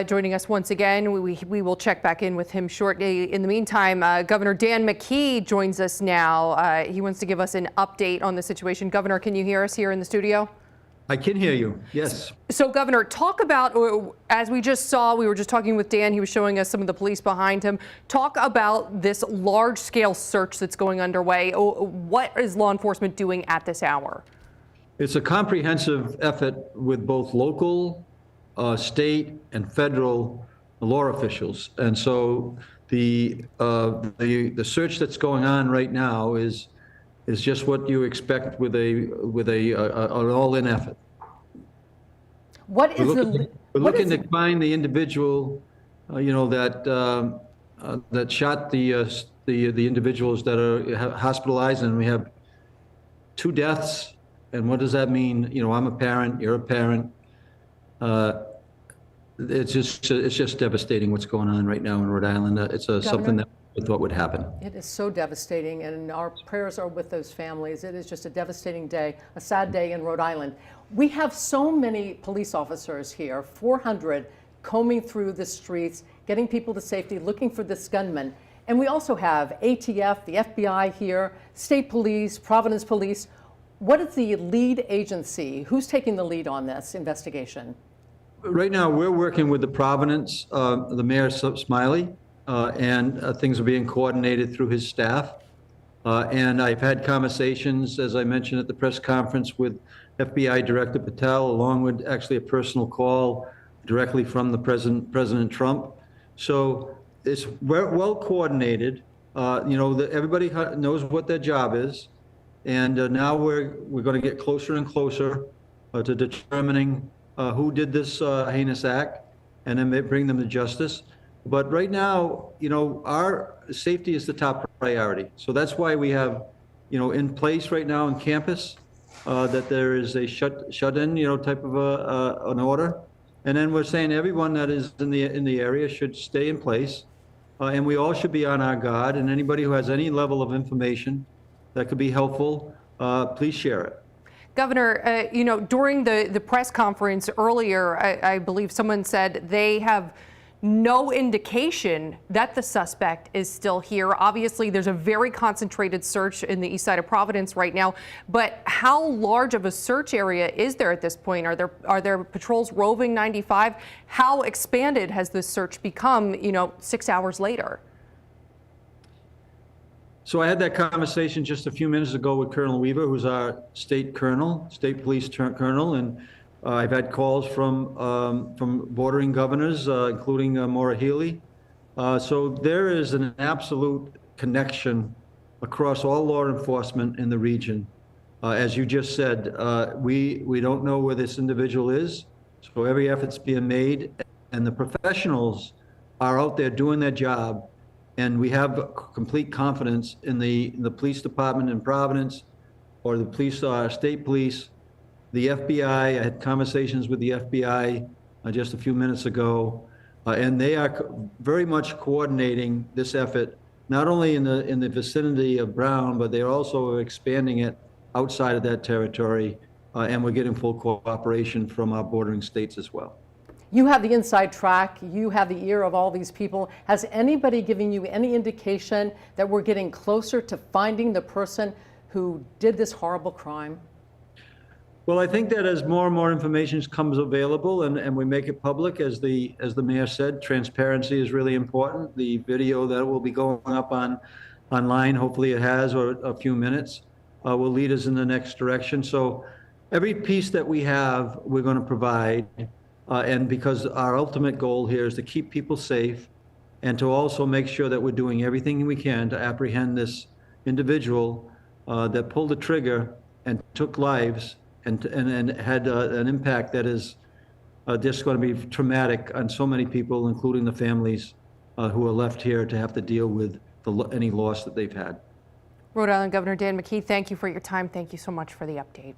Joining us once again. We will check back in with him shortly. In the meantime, Governor Dan McKee joins us now. He wants to give us an update on the situation. Governor, can you hear us here in the studio? I can hear you, yes. So, Governor, talk about, as we just saw, we were just talking with Dan, he was showing us some of the police behind him. Talk about this large-scale search that's going underway. What is law enforcement doing at this hour? It's a comprehensive effort with both local, state, and federal law officials. And so the search that's going on right now is just what you expect with an all-in effort. What is we're looking to find the individual, that shot the individuals that are hospitalized, and we have 2 deaths. And what does that mean? You know, I'm a parent, you're a parent. It's just devastating what's going on right now in Rhode Island. It's something that I thought would happen. It is so devastating, and our prayers are with those families. It is just a devastating day, a sad day in Rhode Island. We have so many police officers here, 400, combing through the streets, getting people to safety, looking for this gunman. And we also have ATF, the FBI here, state police, Providence police. What is the lead agency? Who's taking the lead on this investigation? Right now, we're working with the Providence, the Mayor Smiley, and things are being coordinated through his staff. And I've had conversations, as I mentioned at the press conference, with FBI Director Patel, along with actually a personal call directly from the President Trump. So it's well coordinated. Everybody knows what their job is. And now we're going to get closer and closer to determining who did this heinous act, and then bring them to justice. But right now, our safety is the top priority. So that's why we have, in place right now on campus, that there is a shut-in, type of an order. And then we're saying everyone that is in the area should stay in place, and we all should be on our guard. And anybody who has any level of information that could be helpful, please share it. Governor, during the press conference earlier, I believe someone said they have no indication that the suspect is still here. Obviously, there's a very concentrated search in the east side of Providence right now, but how large of a search area is there at this point? Are there patrols roving 95? How expanded has this search become, 6 hours later? So I had that conversation just a few minutes ago with Colonel Weaver, who's our state police colonel, and I've had calls from bordering governors, including Maura Healey. So there is an absolute connection across all law enforcement in the region. As you just said, we don't know where this individual is, so every effort's being made, and the professionals are out there doing their job. And we have complete confidence in the police department in Providence, or the police, state police, the FBI. I had conversations with the FBI just a few minutes ago, and they are very much coordinating this effort, not only in the vicinity of Brown, but they're also expanding it outside of that territory, and we're getting full cooperation from our bordering states as well. You have the inside track, you have the ear of all these people. Has anybody given you any indication that we're getting closer to finding the person who did this horrible crime? Well, I think that as more and more information comes available and we make it public, as the mayor said, transparency is really important. The video that will be going up online, hopefully it has, or a few minutes, will lead us in the next direction. So every piece that we have, we're going to provide. And because our ultimate goal here is to keep people safe and to also make sure that we're doing everything we can to apprehend this individual that pulled the trigger and took lives and had an impact that is just going to be traumatic on so many people, including the families who are left here to have to deal with any loss that they've had. Rhode Island Governor Dan McKee, thank you for your time. Thank you so much for the update.